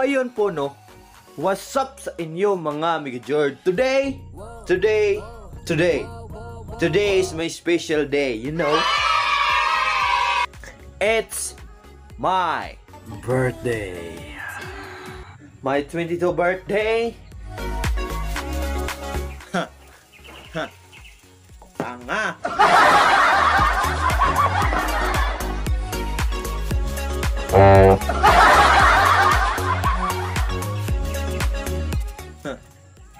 ayun po no. What's up sa inyo mga amigo George? Today is my special day, you know. It's my birthday. My 22 birthday. Tanga.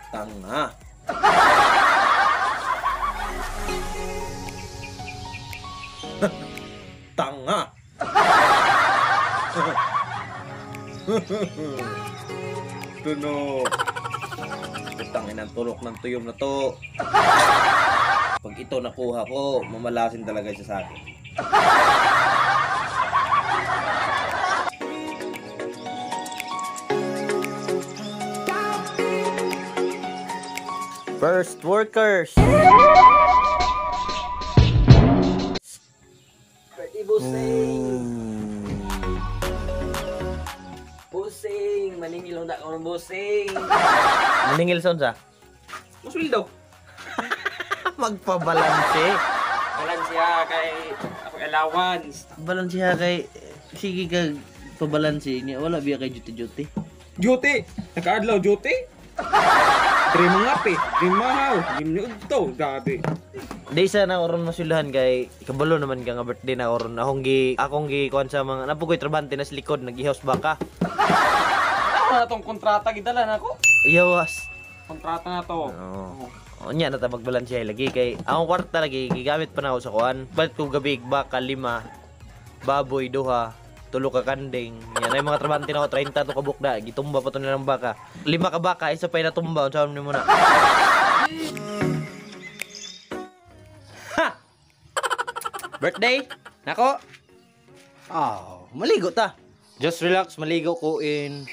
Tanga. Tanga. Tunog. Putangin ang tulok ng tuyom na to. Pag ito nakuha ko, mamalasin talaga siya sa akin. First workers. Busing, maningil na ako ng busing. Maningil sound sa? Musul daw. Magpabalanse. Balansiya kay ako allowance. Balansiya kay sige ka pabalansi niya wala biya kay duty. Duty, naka-adlaw duty. Dream ngapi, dream mahal, dream to, gabi. Di isa na oron masulahan kay kabalo naman ka nga birthday na oron akong gi kuan sa mga napugoy trabante na sa likod nag-ihouse baka. Ako na tong kontrata gidala na ako. Iyawas. Kontrata na to. Oo. Nya na ta magbalanse lagi kay akong kwarta lagi gigamit pa na ako sa kuan. Balit ko gabi baka 5, baboy 2, 3 ka kanding. Yan ay mga trabante na ako 30 to kabukda gitumba pa to nilang baka. 5 ka baka isa pa natumba unsa mo na. Ha! Birthday? Nako. Oh, maligo ta. Just relax, maligo ko in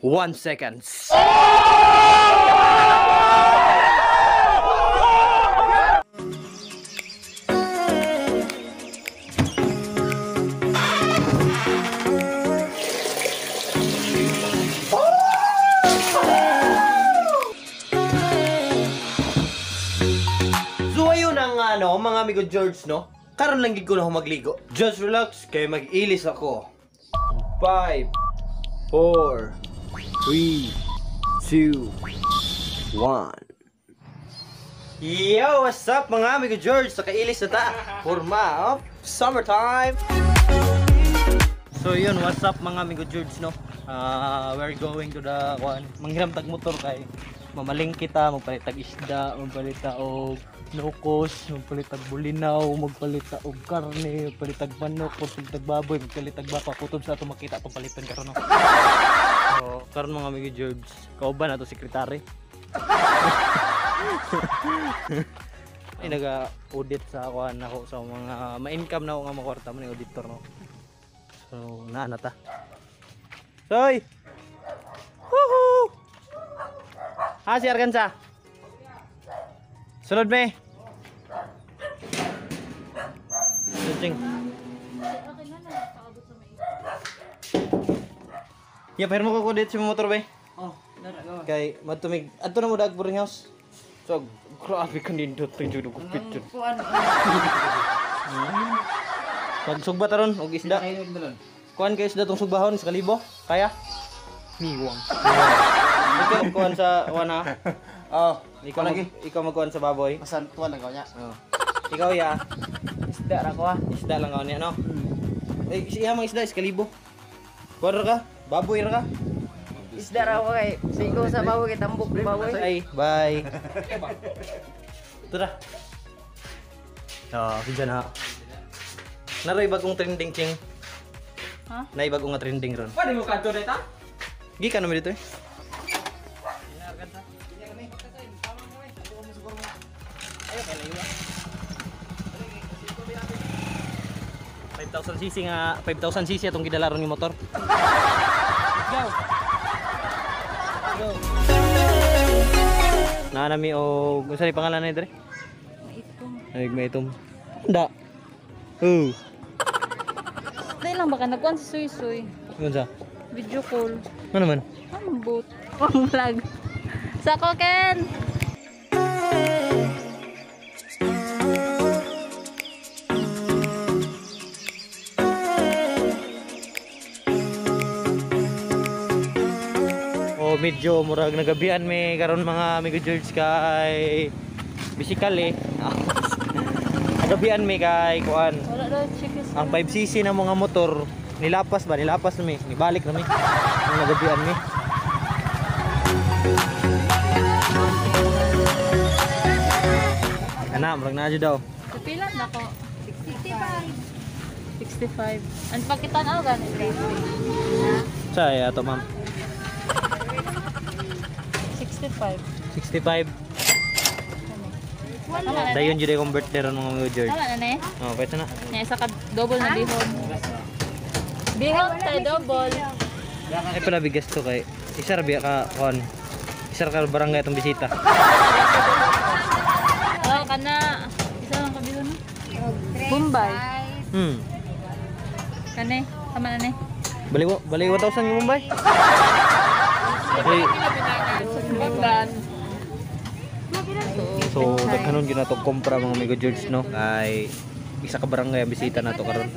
1 seconds. So ayun ang mga amigo George no. Karon lang gid ko na ako magligo. Just relax kay mag-ilis ako. 5 4 3 2 1. Yo, what's up mga amigo George? Sa kailis na ta. Forma of summertime. So yun, what's up mga amigo George no? We're going to the manghiram tag motor kay mamaling kita, magpalitag isda, magpalita og nukos, magpalitag bulinaw, magpalita og karne, magpalitag manok, magpalitag baboy, magpalitag baka, kutob sa ato makita itong palitan karon no. So, karon mga amigo George, kauban ato sekretary. Ay naga-audit sa kuan ako sa mga ma-income na ako nga makwarta man ni auditor no. So, naa na ta. Soy. Woohoo! Ha, si Arganza. Sunod me. Sucing. Ya, pero mo ko dito sa motor be. Oh, dara gawa. Kay matumig. Adto na mo dag boarding house. So, grabe ka nindot ng judo ko picture. Kuan. Pag sugba taron og isda. Kuan kay isda tong sugbahon sa kalibo. Kaya? Niwang. Ikaw kuan sa wana. Oh, ikaw magkuhan sa baboy. Masan tuan lang kanya. Oh. Ikaw ya. Isda ra ko ha. Isda lang kaon no. Eh siya mang isda iskalibo. Kuan ra ka? Baboy ra ka? Isda ra ko kay sigo sa baboy kay tambok ni baboy. Ay, bye. Tara. Oh, kinsa na. Naray bagong trending ching. Ha? Nay bagong nga trending ron. Pwede mo kanto dito? Gikan naman dito eh. 5,000cc nga 5,000cc atong gidala ron yung motor. Go. Go. Nanami o unsa ni pangalan ni dire? Maitom. Ay maitom. Da. Oh. Dahil lang baka nagkuhan si Suy Suy. Unsa? Video call. Ano man? Ang boot. Ang vlog. Sako, Ken! Oh, medyo murag nagabian may karon mga amigo George kay bisikal eh. Nagabian may kay kuan. Wala daw, chikis. Ang 5cc na mga motor nilapas ba? Nilapas na mi. Nibalik na mi. Ang nagabian mi. Ana, murag na daw. Kapilan na ko. 65. Ang pakitan ako ganit. Say ato ma'am. 65. 65. Dayon jud ay converter ang mga amigo George. Wala na na eh. Oh, pwede na. Nga isa ka double na bihon. Bihon tayo double. Ay pala bigas to kay isa ra biya ka kuan. Isa ra ka barangay itong bisita. Oh, kana. Isa lang ka bihon. Bombay. Kane, tama na ne. Bali 1,000 yung Mumbai. Okay. So, daghanon gyud nato kompra mga amigo George no. Kay isa ka barangay ang bisita nato karon.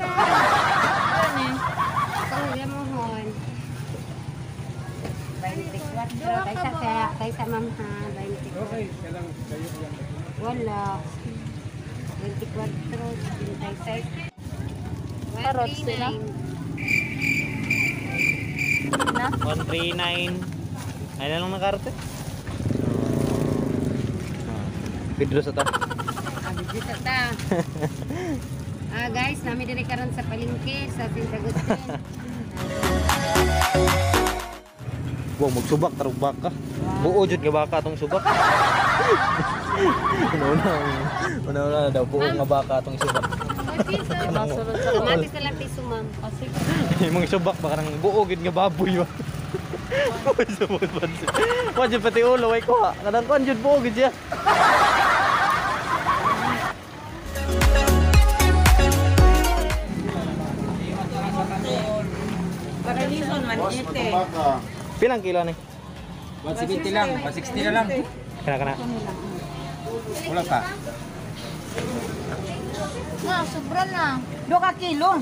Kaysa mamha, 24. Wala. 24, 26. Carrots din na. Na? 139. Ay na lang nakarte. Pedro sa ta. Abidito ta. Guys, nami diri karon sa palengke sa Pintagutin. Wow, magsubak tarong baka. Buo jud nga baka atong subak. Una daw buo nga baka atong subak. Masulod sa Kamatis na lang piso, ma'am. Sige. Imong subak baka nang buo gid nga baboy ba. Oy sumod bansi. Wa jud pati ulo way ko ha. Kadang kon jud buo gid siya. Pilang kilo ni? 170 lang, 160 na lang. Kana. Wala ka. Na, sobra na. 2 kilo.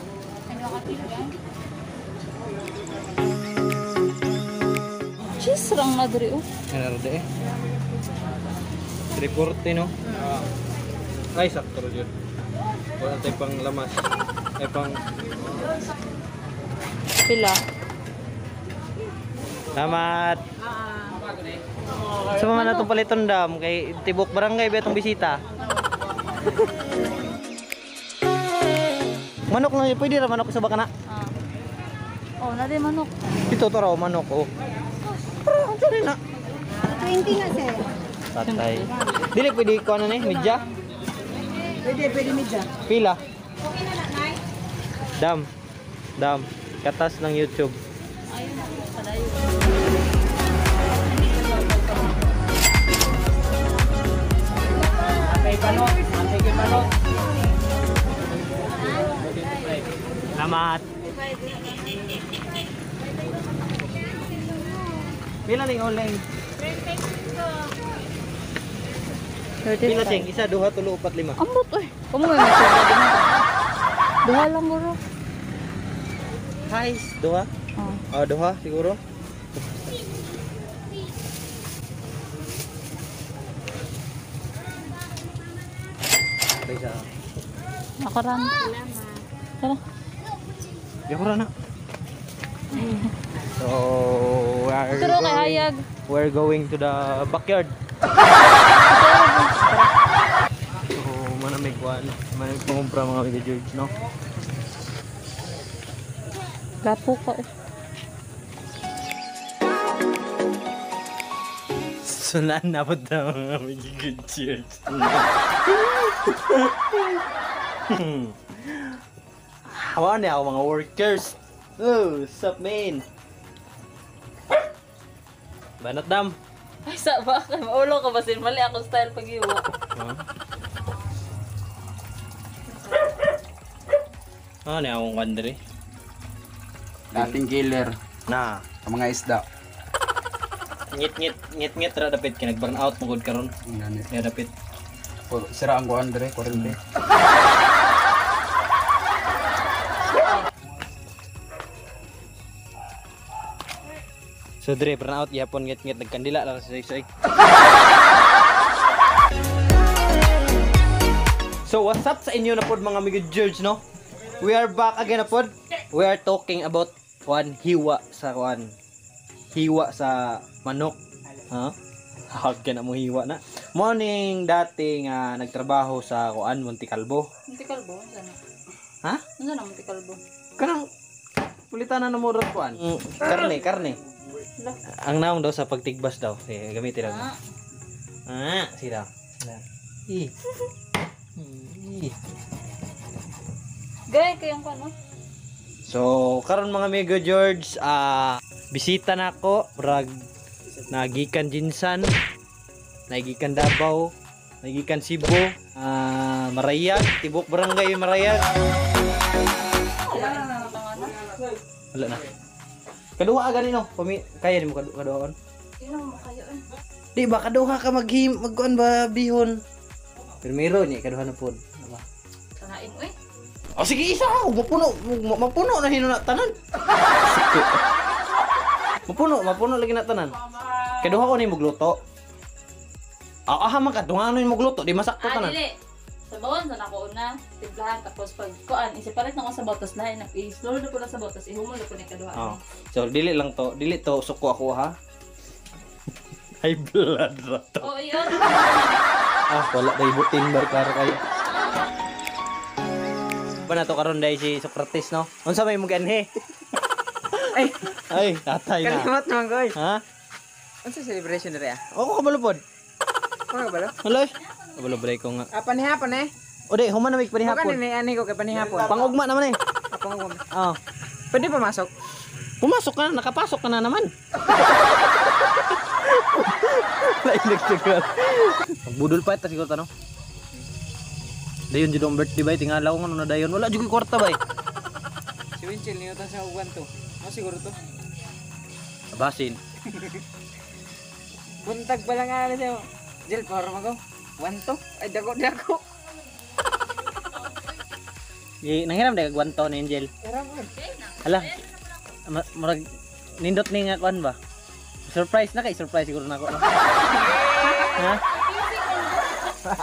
Cheese rang na diri oh. Ano de eh? 340 no? Ay sakto jud. Wala tay pang lamas. Ay pang Pila. Salamat. Sumama na itong paliton dam kay tibok barangay ba itong bisita. Manok na pwede ra manok sa baka na. Oh, na di manok. Ito to raw manok oh. Pero ano na? 20 na, sir. Patay. Dili pwede ko ano ni media? Pwede medya. Pila. Dam. Katas ng YouTube. Ayun na, padayo. Salamat. Pila ning oleng? 35. Pila sing isa, duha, tulo, upat, lima. Ambot eh. Kamu may magsuba din ako. Duha lang guro. Guys, duha. Oh. Duha siguro. Bisa. Ako ran. Tara. Ya ko na. So, Pero kay hayag. we're going to the backyard. So, manamig kwan. Manamig pangumpra mga Amigo George, no? Gapo ka eh. Sunan na po na mga Amigo George. Hawa na ako mga workers. Oh, sup man? Banat dam. Ay, sa ba? Maulo ka ba sin? Mali ako style pag-iwa. Ano akong kandre? Dating killer. Na, Ang mga isda. ngit ra dapit kay nag-burn out mugod karon. Ngani. Ya dapit. O, sira ang kuan dire, kurente. So dire burn out yapon ngit nagkandila lang sa say. So what's up sa inyo na pod mga amigo George, no? We are back again na pod. We are talking about hiwa sa manok. Ha? Hawag ka na mo hiwa na. Morning dati nga nagtrabaho sa Monte Calvo. Monte Calvo, sana. Ha? Ano na Monte Calvo? Kanang pulitan na mo kuan. Karne. Ang naong daw sa pagtigbas daw. Eh, gamitin daw. Sila. I. Gaya kayang ko, no? So, karon mga amigo George, bisita na ako, nagikan Jinsan, nagikan Davao, nagikan Cebu, Marayag, Tibok Barangay Marayag. Wala na. Kaduha gani no, kaya mo kaduhaon. Sino mo kayo? Di ba kaduha ka magkuan ba bihon? Primero ni kaduha na pod. Kanain, uy. Oh sige isa ako, mapuno na hinuna tanan. Mapuno lagi na tanan. Kaduha ko ni magluto. Man ka dungan ni magluto, di masakto tanan. Dili. Sa bawon sa nako una, timplahan tapos pag kuan, isipalit na ko sa botas lain na i-slow na ko na sa botas, ihumol ko ni kaduha. Oh. So dili to suko ako ha. High blood ra to. Oh, iyon. Wala day butin barkar kayo. Na to karon dai si Socrates no. Unsa may muganhe? Ay, tatay na. Kalimot naman ko eh. Ha? Ano sa celebration na rin ah? Ako kabalupod. Ano ka ba? Hello. Kabalubray ko nga. Panihapon eh. O di, human na may panihapon. Huwag ka ani ko kay panihapon. Pangugma naman eh. Pangugma. Oh. Pwede pumasok? Pumasok ka na, nakapasok ka na naman. Lain nagtagal. Budol pa ito siguro tanong. Dayon jud ang birthday bay tingalaw nga na dayon. Wala jud kwarta bay. Si Winchell niyo sa uwan to. Ano siguro to? Basin. Buntag pa lang nga siya. Jel, para mo ko. Uwan to? Ay, dako. Nanghiram dai kag gwanto ni Angel. Tara mo. Hala. Murag nindot ni nga kuan ba? Surprise na kay surprise siguro na ako. No? Ha?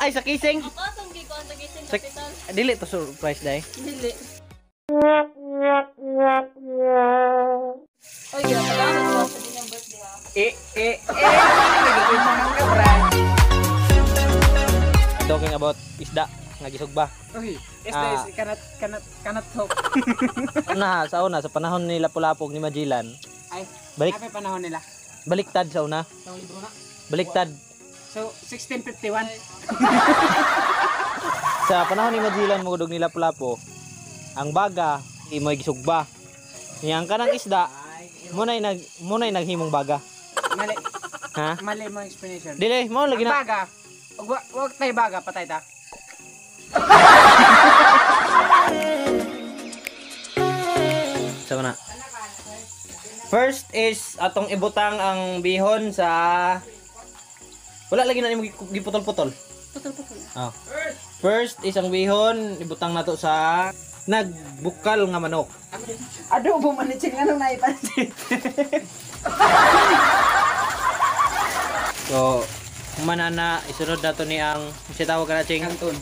Ay sa kissing. Ako tong gikuan sa gising Sa, hospital. dili to surprise dai. Dili. Oy, salamat po sa inyong birthday ha. Nagkikita ng kabran. Talking about isda nga gisugba. Uy, is kanat hope. Sa una sa panahon ni Lapu-Lapog ni Magellan. Ay, Balik apa panahon nila? baliktad sa una. Sa libro na. Baliktad. So, 1651. Sa panahon ni Magellan mogudog ni Lapu-Lapu, ang baga imoy gisugba. Yang kanang isda munay naghimong baga. Mali. Ha? Mali mo explanation. Dili mo lagi Ang na. baga. Wag tayo baga, patay ta. Sa una. First is atong ibutang ang bihon sa wala lagi na nimo giputol-putol. Putol-putol. Oh. First is ang bihon ibutang nato sa nagbukal nga manok. Adobo manitsing ano na ipansit. So, manana isunod nato ni ang si tawag ka na ching. Kanton.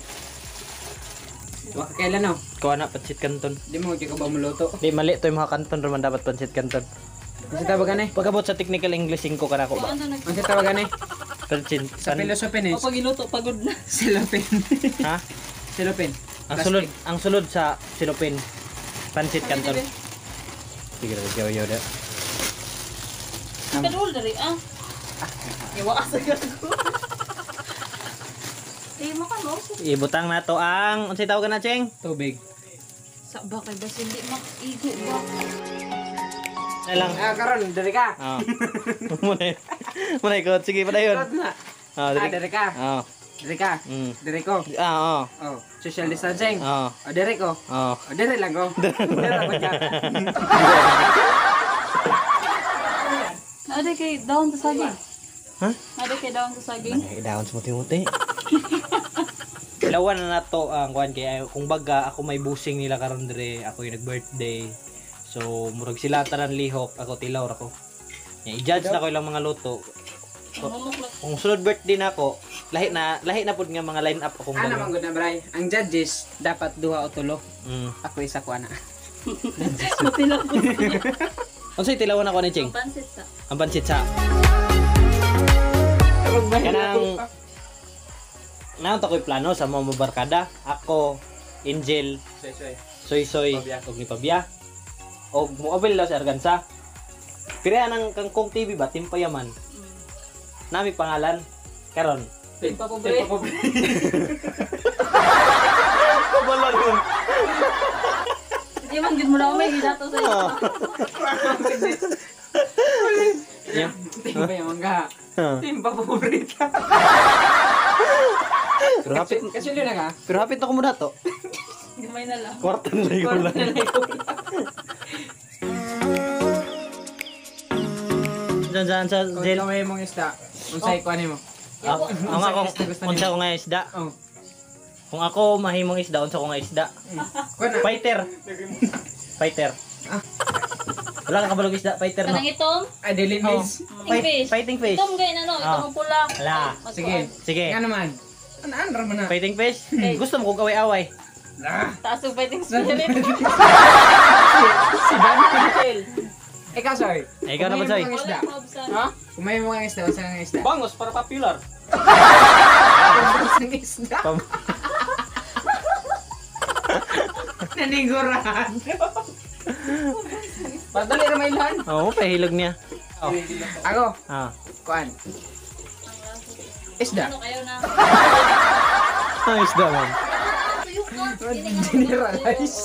Kailan no? Kuha na pansit kanton. Di mo di ka ba muluto? Di mali to yung mga kanton raman dapat pansit kanton. Ano tawagan eh? Pagabot sa technical English 5 ka na ko ba? Ano tawagan eh? Pansit. Sa philosophy O pag iluto pagod na. Silopin. Ha? Silopin. Ang sulod sa silopin. Pansit kanton. Sige, yaw da. Kadul dari ah. Iwa asa ko. Mo ka no? Ibutang nato ang unsay tawag na cheng? Tubig. Sa bakay bas hindi mag-igo ba? Lang. Karon dari ka. Oh. Muna ikot. Sige, padayon. Na. Dari ka. Oh. Dari ka. Dari ko. Oo. Oh, social distancing. Oo. O dari ko. Oo. O dari lang ko. Dari lang ko. kay daon sa saging. Ha? Nado kay daon sa saging. Ay, daon sa muti-muti. Lawan na nato ang kuan kay kung baga ako may busing nila karon dire, ako yung nag-birthday. So murag sila tanan lihok, ako tilaw ra ko. Ya i-judge na ko ilang mga luto. Kung sunod birthday na ako, lahi na pud nga mga line up akong Ano bago. man gud na bray? Ang judges dapat duha o tulo. Mm. Ako isa ko ana. Matilaw ko. Unsay tilawan ako ni Ching? Pansit sa. Ang pansit sa. Kanang naon ta ko'y plano sa mga barkada. Ako, Angel, Soy, ug ni Pabia. Og moabil daw sa Argansa. Pira nang kangkong TV ba Timpayaman. Nami pangalan karon. Timpa pobre. Kabala ron. Di man gid mo na may gidato sa iyo. Yeah. Timba yung mangga. Huh. Timba paborita. Pero hapit Kasi yun na ka. pero hapit ako mo dato. Gamay na lang. Kwarta na lang. Diyan sa Kung jail. kamay mong isda, unsay ko mo. Ang akong unsa ko nga isda. Oh. Kung ako mahimong isda, unsa ko nga isda. Kuna. Fighter. Fighter. Wala ka kabalog isda, fighter no. Kanang itom, Adeline Miss. fish. Fighting fish. Itom gay na no, itom ang pula. Ala. Sige. Sige. Nga naman. Ano naman na? Fighting fish. Gusto mo kong away-away. Taas yung fighting spirit. Si Dani Michel. Ikaw, sorry. Ikaw naman, Soy. Kumain mo ang isda. Wala ko obsan. Ha? Kumain mo ang isda, unsang ang isda? Bangos para popular. Unsang isda? Nanigurahan. Padali na may lan. Oo, pahilog niya. Ako, Ah. kuan. Isda. Ano kayo na? Ah, isda man. Tuyok ka. Generalize.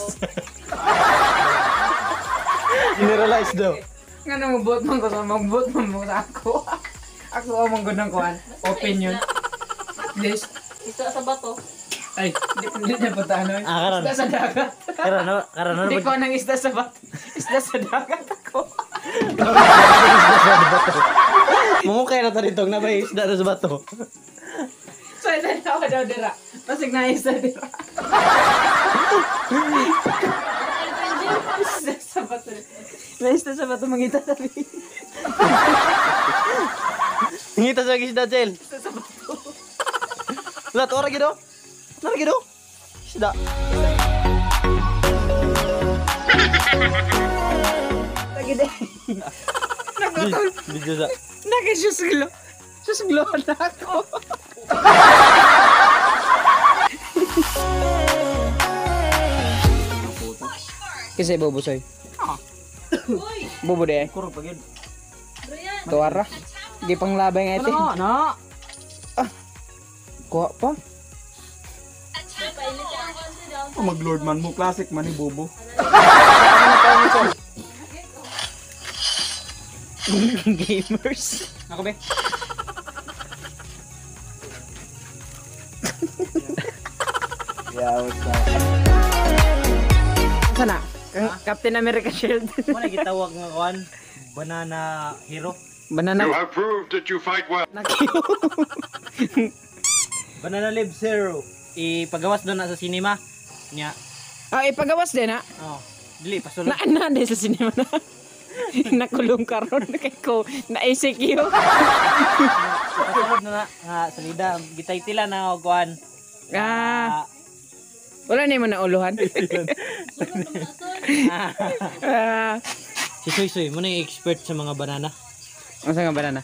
Generalize daw. Nga nang magbot man ko sa magbot man mo sa ako. Ako ang mong gunang kuan. Opinion. This. Isa sa bato. Ay, hindi na pa tayo. Ah, karon. Isda sa dagat. Karon Hindi ko nang isda sa bat. Isda sa dagat ako. Mumukay na ta dito na ba isda na sa bato. So, ito na ako daw dira. Pasig na isda dira. Isda sa bato. May isda sa bato mangita sabi. Ngita sa isda, Jel. Lat ora gido. Lara gido. Isda. Lagi deh. Video sa. Nakasusglo. Susglo na ako. Kasi bobo soy. Uy! Bobo deh. Kurog pagid. Brian! Tuara. Di panglabay nga ito. Na. Kuha pa. Painit ka ang konti daw. Mag-lord man mo, classic man ni Bobo. Gamers. Ako be. Yeah, what's up? Sana? Captain America Shield. Mo na gitawag nga kuan. Banana hero. Banana. You have proved that you fight well. Banana Leaves Hero. Ipagawas doon na sa cinema. Nya. Ah, ipagawas din ha. Oh. Dili pasulod. Na din sa cinema na. Nakulong karon kay ko na ICQ. Pasulod na nga salida. Gitay-tila na og kuan. Ah, wala na mo na uluhan. Ah, Si Soy Soy, mo na yung expert sa mga banana. unsa nga banana?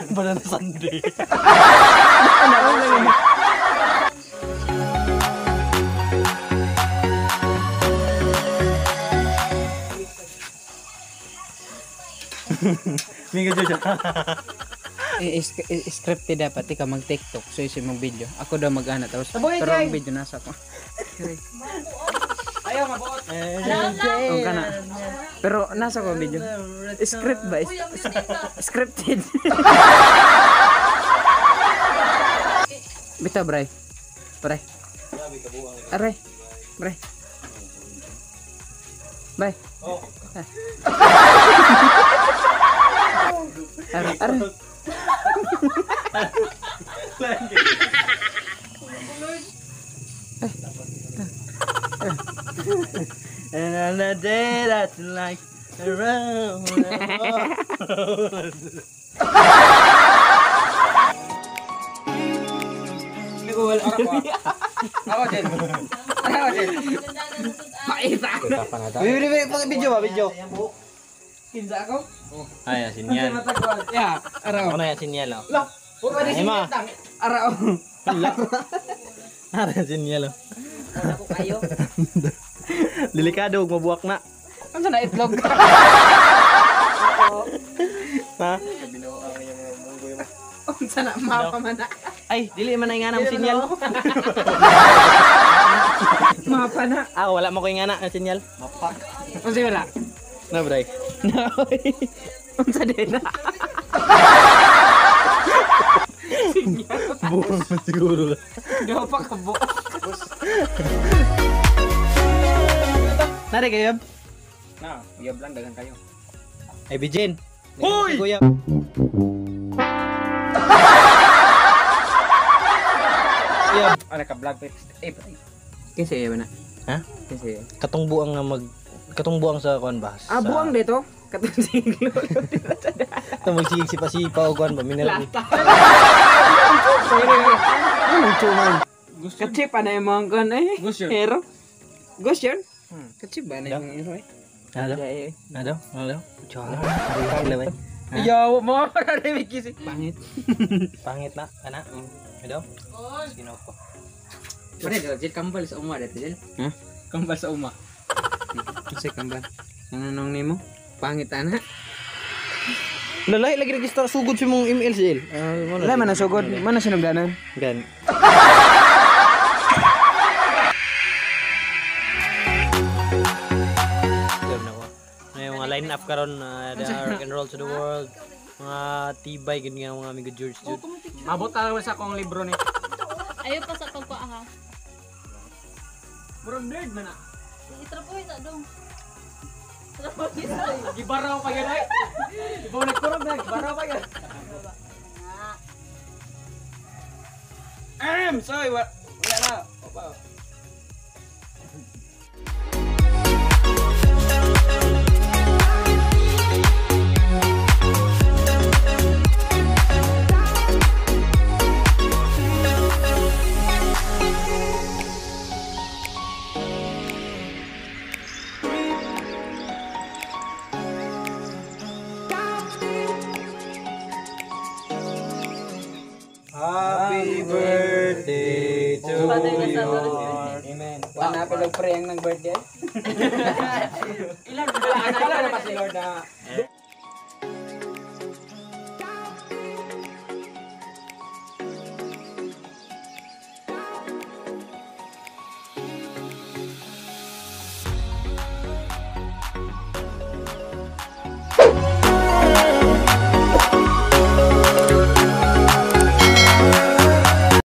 Banana sundae. Minggu Jojo. Scripted dapat ikaw mag TikTok so isi mong video. Ako daw mag-ana tapos Saboy, pero Jay. ang video nasa ko. Ayaw mabuot. Ang kana. Pero nasa ko ang video. Script ba? Scripted. Bita bray. Bray. Aray. Bray. Bray. Ara. And on the day that's like around. Hindi ko wala ako. Ako din. Ako din. Paita. Wait, video ba, video? Kinsa ako? Ay, sinyal. Matagwal. Ya, Ako araw. na yan, sinyal, oh. Lah, puro di Ay, ma. sinitang. Araw. Ara, sinyal, oh. Ako kayo. Delikado, huwag mabuwak na. Ano na itlog? Ha? Unsa na mapa man na. Ay, dili man na yung nga sinyal. Mapa na. Ah, wala mo ko yung nga na sinyal. Unsa wala? Na, bray. Unsa din na. Buwang mo siguro ka. Di pa ka bu. Nari kayo? Na, uyab lang dagan kayo. Ay, Bijin. Hoy! Kuya. Kuya, Ano ka vlog page? Kinsa iya na? ha? Kinsa iya? Katong buang na katong buang sa kuan ba? Ah, buang dito. Katong siglo. Ito magsigig si pasipa o kuan ba? Mineral. Anong tuman? Kachip na yung mga kan eh. Gusto yun. Hero. Gusto yun? Kachip ba na yung hero eh? Ano? Dahil. Ano? Ano? Chola. Ay, laway. Ayaw mo. Maraming kisi. Pangit. Pangit na. Ana? Ano? Sino ko? Pare, Jil, kambal sa uma dito, Jil. Ha? Kambal sa uma. Kasi kambal. Ano nung nimo? Pangit ana. Lalay, lagi register sugod sa mong email si Il. Wala man na sugod. Man na sinugdanan. Gan. May mga line up karon the rock and roll to the world. Mga tibay ganyan mga amigo George Jude. Mabot talaga sa akong libro ni. Ayaw pa sa pagkuha ha. Murag nerd man na. Itrapoy sa dong. Itrapoy sa. Gibaraw pa yan ay. Ibaw nagkurog na, gibaraw pa yan. Sorry, wala na. Opa. Happy birthday to Father na sa Lord. Amen. Wala pa lang pre ang nag-birthday. Ilan na pa si Lord na